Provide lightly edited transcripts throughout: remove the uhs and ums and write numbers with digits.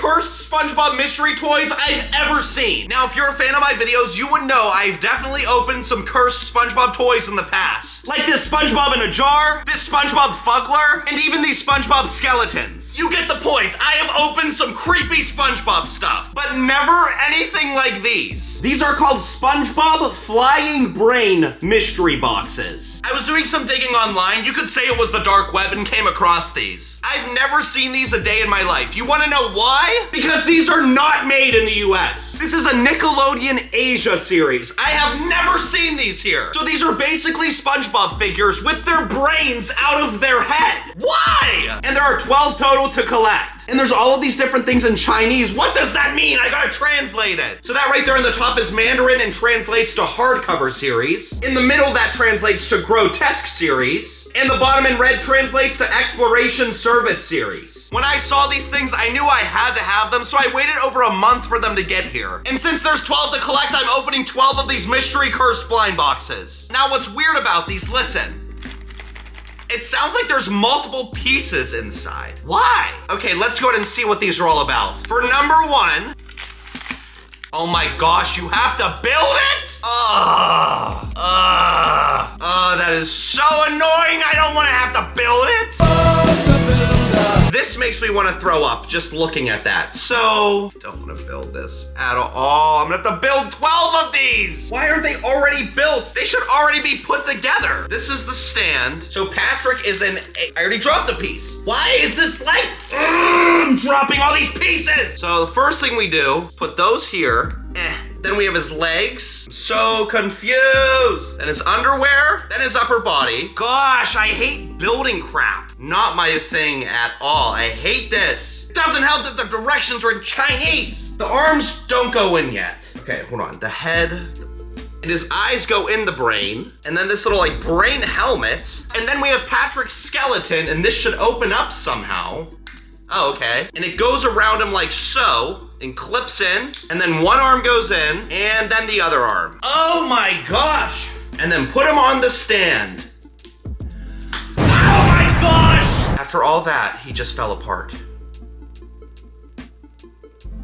cursed SpongeBob mystery toys I've ever seen. Now, if you're a fan of my videos, you would know I've definitely opened some cursed SpongeBob toys in the past. Like this SpongeBob in a jar, this SpongeBob Fuggler, and even these SpongeBob skeletons. You get the point. I have opened some creepy SpongeBob stuff, but never anything like these. These are called SpongeBob Flying Brain mystery boxes. I was doing some digging online. You could say it was the dark web and came across these. I've never seen these a day in my life. You wanna know why? Because these are not made in the US. This is a Nickelodeon Asia series. I have never seen these here. So these are basically SpongeBob figures with their brains out of their head. Why? And there are 12 total to collect. And there's all of these different things in Chinese. What does that mean? I gotta translate it. So that right there in the top is Mandarin and translates to hardcover series. In the middle, that translates to Grotesque series. And the bottom in red translates to Exploration Service series. When I saw these things, I knew I had to have them, so I waited over a month for them to get here. And since there's 12 to collect, I'm opening 12 of these mystery cursed blind boxes. Now, what's weird about these, listen. It sounds like there's multiple pieces inside. Why? Okay, let's go ahead and see what these are all about. For number one, oh my gosh, you have to build it? That is so annoying. I don't want to have to build it. This makes me want to throw up just looking at that. So, don't want to build this at all. I'm gonna have to build 12 of these. Why aren't they already built? They should already be put together. This is the stand. So Patrick is in, I already dropped a piece. Why is this like, dropping all these pieces? So the first thing we do, put those here. Then we have his legs. So confused. Then his underwear. Then his upper body. Gosh, I hate building crap. Not my thing at all. I hate this. It doesn't help that the directions are in Chinese. The arms don't go in yet. Okay, hold on. The head. And his eyes go in the brain. And then this little like brain helmet. And then we have Patrick's skeleton. And this should open up somehow. Oh, okay. And it goes around him like so. And clips in, and then one arm goes in, and then the other arm. Oh my gosh! And then put him on the stand. Oh my gosh! After all that, he just fell apart.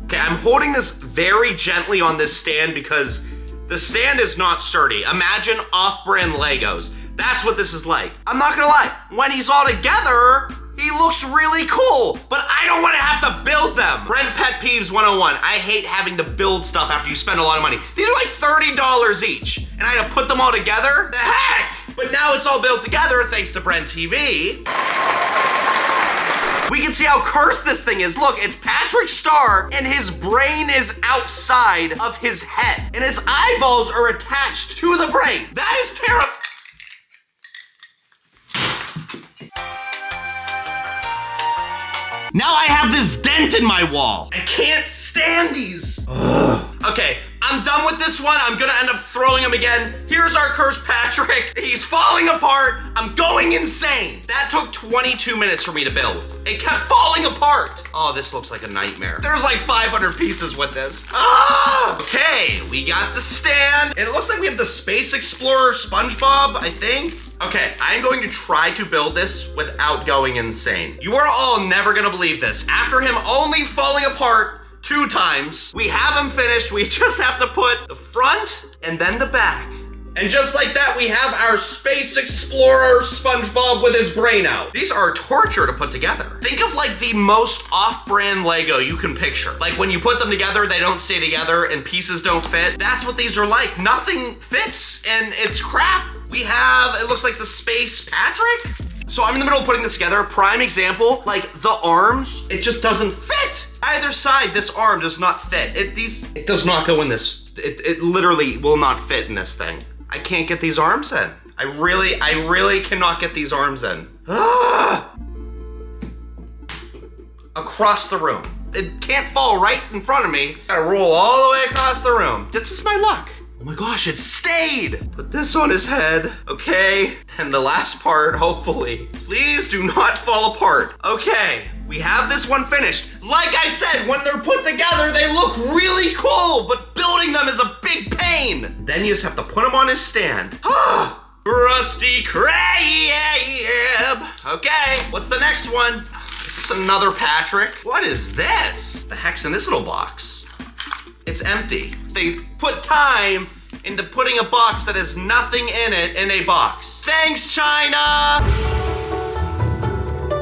Okay, I'm holding this very gently on this stand because the stand is not sturdy. Imagine off-brand Legos. That's what this is like. I'm not gonna lie, when he's all together, he looks really cool, but I don't want to have to build them. Brent Pet Peeves 101. I hate having to build stuff after you spend a lot of money. These are like $30 each, and I had to put them all together? The heck? But now it's all built together thanks to BrentTV. We can see how cursed this thing is. Look, it's Patrick Star, and his brain is outside of his head, and his eyeballs are attached to the brain. That is terrible. Now I have this dent in my wall. I can't stand these. Ugh. Okay, I'm done with this one. I'm gonna end up throwing him again. Here's our cursed Patrick. He's falling apart. I'm going insane. That took 22 minutes for me to build. It kept falling apart. Oh, this looks like a nightmare. There's like 500 pieces with this. Ah! Okay, we got the stand. And it looks like we have the Space Explorer SpongeBob, I think. Okay, I'm going to try to build this without going insane. You are all never gonna believe this. After him only falling apart 2 times, we have him finished. We just have to put the front and then the back. And just like that, we have our Space Explorer SpongeBob with his brain out. These are torture to put together. Think of like the most off-brand Lego you can picture. Like when you put them together, they don't stay together and pieces don't fit. That's what these are like. Nothing fits and it's crap. We have, it looks like the Space Patrick. So I'm in the middle of putting this together. Prime example, like the arms, it just doesn't fit. Either side, this arm does not fit. It does not go in this. It literally will not fit in this thing. I can't get these arms in. I really cannot get these arms in. Ah! Across the room. It can't fall right in front of me. Gotta roll all the way across the room. That's just my luck. Oh my gosh, it stayed! Put this on his head, okay? And the last part, hopefully. Please do not fall apart. Okay, we have this one finished. Like I said, when they're put together, they look really cool, but building them is a big pain. Then you just have to put them on his stand. Rusty Crab! Okay, what's the next one? This Is this another Patrick? What is this? The heck's in this little box? It's empty. They put time into putting a box that has nothing in it in a box. Thanks, China!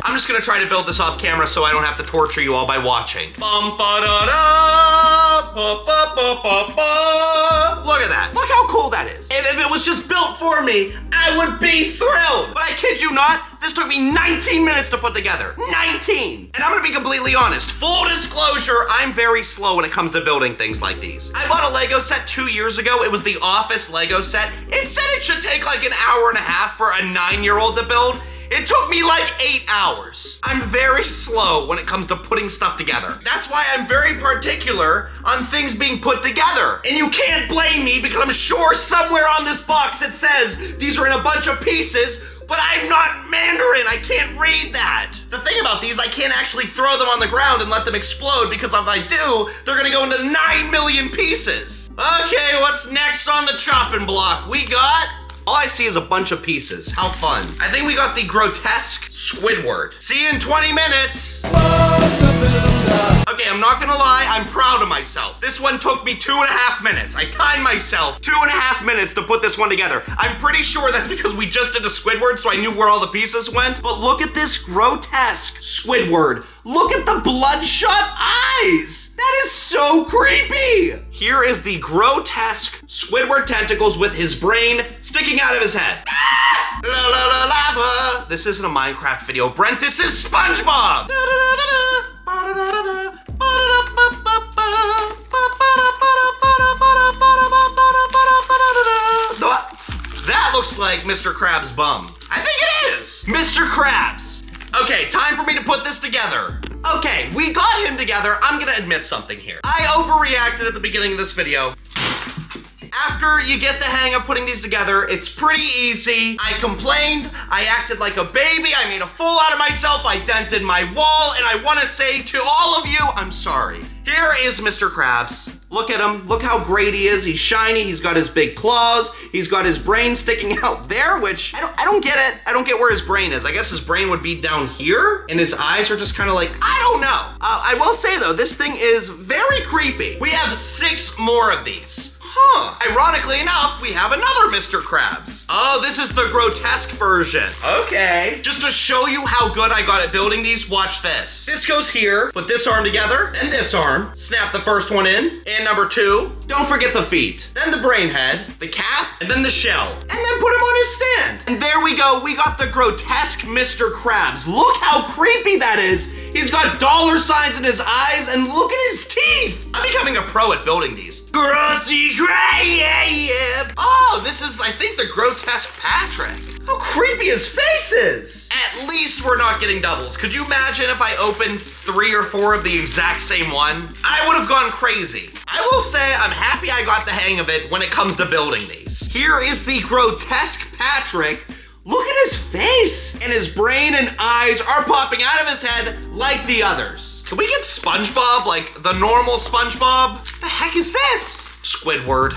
I'm just gonna try to build this off camera so I don't have to torture you all by watching. Bum, ba, da, da, ba, ba, ba, ba, ba. Look at that. Look how cool that is. If it was just built for me, I would be thrilled. But I kid you not, this took me 19 minutes to put together. 19! And I'm gonna be completely honest. Full disclosure, I'm very slow when it comes to building things like these. I bought a Lego set 2 years ago. It was the Office Lego set. It said it should take like an hour and a half for a 9-year-old to build. It took me like 8 hours. I'm very slow when it comes to putting stuff together. That's why I'm very particular on things being put together. And you can't blame me because I'm sure somewhere on this box it says these are in a bunch of pieces, but I'm not Mandarin. I can't read that. The thing about these, I can't actually throw them on the ground and let them explode because if I do, they're gonna go into 9 million pieces. Okay, what's next on the chopping block? We got... all I see is a bunch of pieces. How fun. I think we got the Grotesque Squidward. See you in 20 minutes. Okay, I'm not gonna lie, I'm proud of myself. This one took me 2.5 minutes. I timed myself 2.5 minutes to put this one together. I'm pretty sure that's because we just did a Squidward, so I knew where all the pieces went. But look at this Grotesque Squidward. Look at the bloodshot eyes. That is so creepy. Here is the Grotesque Squidward tentacles with his brain sticking out of his head. Ah! La la la lava. This isn't a Minecraft video, Brent. This is SpongeBob. That looks like Mr. Krabs' bum. I think it is. Mr. Krabs. Okay, time for me to put this together. Okay, we got him together. I'm gonna admit something here. I overreacted at the beginning of this video. After you get the hang of putting these together, it's pretty easy. I complained, I acted like a baby, I made a fool out of myself, I dented my wall, and I wanna say to all of you, I'm sorry. Here is Mr. Krabs. Look at him, look how great he is. He's shiny, he's got his big claws, he's got his brain sticking out there, which I don't get it. I don't get where his brain is. I guess his brain would be down here, and his eyes are just kind of like, I don't know. I will say though, this thing is very creepy. We have 6 more of these. Huh. Ironically enough, we have another Mr. Krabs. Oh, this is the Grotesque version. Okay. Just to show you how good I got at building these, watch this. This goes here, put this arm together, and this arm. Snap the first one in, and number 2. Don't forget the feet. Then the brain head, the cap, and then the shell. And then put him on his stand. And there we go, we got the Grotesque Mr. Krabs. Look how creepy that is. He's got dollar signs in his eyes, and look at his teeth. I'm becoming a pro at building these. Krusty Krab. Oh, this is, I think, the Grotesque Patrick. How creepy his face is. At least we're not getting doubles. Could you imagine if I opened 3 or 4 of the exact same one? I would have gone crazy. I will say I'm happy I got the hang of it when it comes to building these. Here is the Grotesque Patrick. Look at his face! And his brain and eyes are popping out of his head like the others. Can we get SpongeBob, like the normal SpongeBob? What the heck is this? Squidward.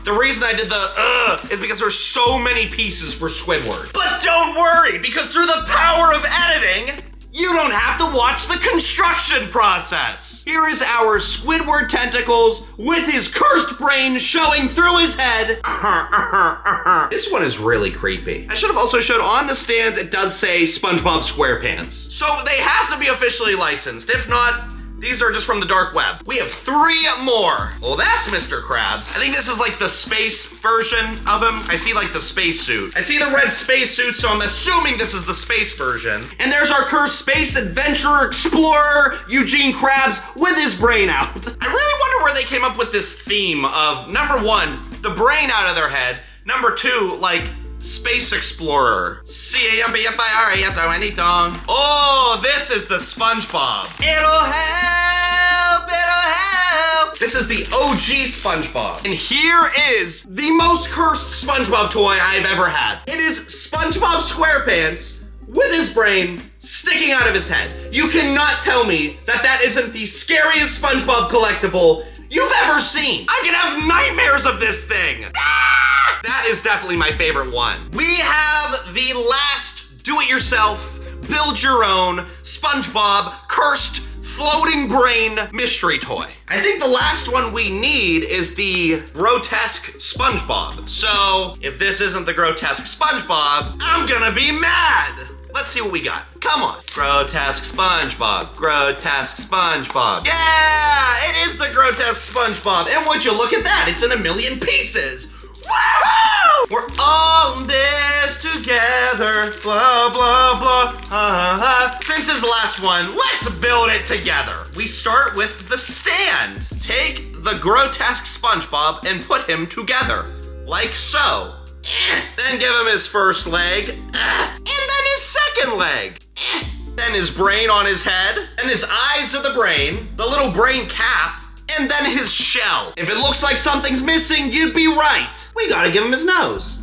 The reason I did the is because there's so many pieces for Squidward. But don't worry, because through the power of editing, you don't have to watch the construction process. Here is our Squidward tentacles with his cursed brain showing through his head. This one is really creepy. I should have also showed on the stands, it does say SpongeBob SquarePants. So they have to be officially licensed. If not, these are just from the dark web. We have 3 more. Well, that's Mr. Krabs. I think this is like the space version of him. I see like the space suit. I see the red space suit, so I'm assuming this is the space version. And there's our cursed space adventurer explorer, Eugene Krabs, with his brain out. I really wonder where they came up with this theme of, number 1, the brain out of their head. Number 2, like, space explorer. Oh, this is the SpongeBob. It'll help. This is the OG SpongeBob. And here is the most cursed SpongeBob toy I've ever had. It is SpongeBob SquarePants with his brain sticking out of his head. You cannot tell me that that isn't the scariest SpongeBob collectible you've ever seen. I can have nightmares of this thing. That is definitely my favorite one. We have the last do-it-yourself build your own SpongeBob cursed floating brain mystery toy. I think the last one we need is the Grotesque SpongeBob. So if this isn't the Grotesque SpongeBob, I'm gonna be mad. Let's see what we got. Come on. Grotesque SpongeBob. Grotesque SpongeBob. Yeah, it is the Grotesque SpongeBob. And would you look at that? It's in a million pieces. Woohoo! We're all in this together. Blah, blah, blah. Since his last one, let's build it together. We start with the stand. Take the Grotesque SpongeBob and put him together. Like so. Then give him his first leg. And then his second leg. Then his brain on his head. And his eyes to the brain. The little brain cap. And then his shell. If it looks like something's missing, you'd be right. We gotta give him his nose.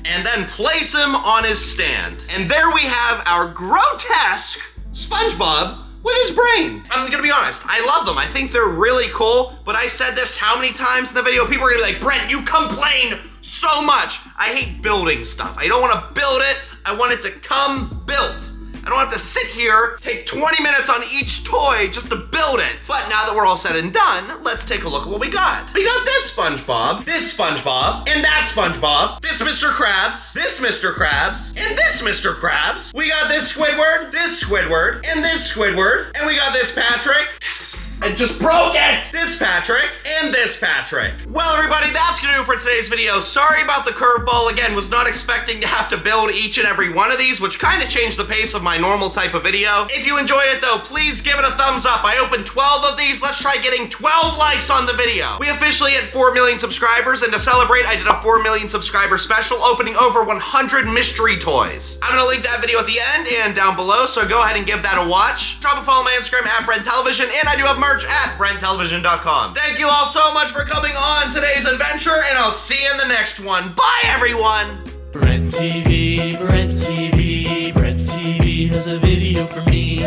And then place him on his stand. And there we have our Grotesque SpongeBob with his brain. I'm gonna be honest, I love them. I think they're really cool, but I said this how many times in the video? People are gonna be like, Brent, you complain so much. I hate building stuff. I don't wanna build it. I want it to come built. I don't have to sit here, take 20 minutes on each toy just to build it. But now that we're all said and done, let's take a look at what we got. We got this SpongeBob, and that SpongeBob, this Mr. Krabs, this Mr. Krabs, and this Mr. Krabs. We got this Squidward, and this Squidward, and we got this Patrick. I just broke it! This Patrick, and this Patrick. Well, everybody, that's gonna do it for today's video. Sorry about the curveball. Again, was not expecting to have to build each and every one of these, which kind of changed the pace of my normal type of video. If you enjoyed it, though, please give it a thumbs up. I opened 12 of these. Let's try getting 12 likes on the video. We officially hit 4 million subscribers, and to celebrate, I did a 4 million subscriber special, opening over 100 mystery toys. I'm gonna link that video at the end and down below, so go ahead and give that a watch. Drop a follow on my Instagram at BrentTelevision, and I do have merch at BrentTelevision.com. Thank you all so much for coming on today's adventure, and I'll see you in the next one. Bye, everyone! BrentTV, BrentTV, BrentTV has a video for me.